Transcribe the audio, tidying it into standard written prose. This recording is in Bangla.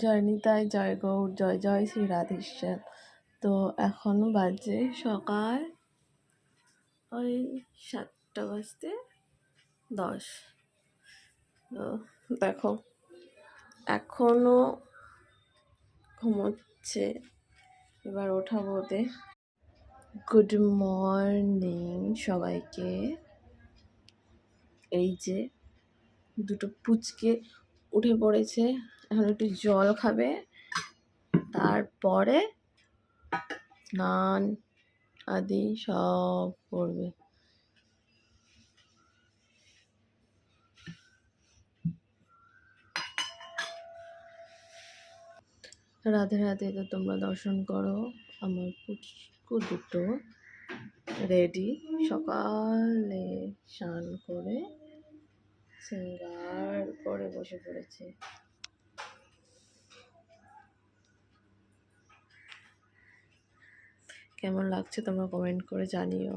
জয় নিতাই, জয় গৌর, জয় জয় শ্রী রাধেশ্যাম। তো এখনো বাজে সকাল ওই 7টা বাজতে 10। তো দেখো এখনো ঘুমোচ্ছে, এবার ওঠাবো ওদের। গুড মর্নিং সবাইকে। এই যে দুটো পুচকে উঠে পড়েছে, এখন একটু জল খাবে, তারপরে স্নান আদি সব করবে। রাধে রাধে। তো তোমরা দর্শন করো, আমার পুচকু দুটো রেডি, সকালে স্নান করে সিঙ্গার করে বসে পড়েছে। কেমন লাগছে তোমরা কমেন্ট করে জানিও।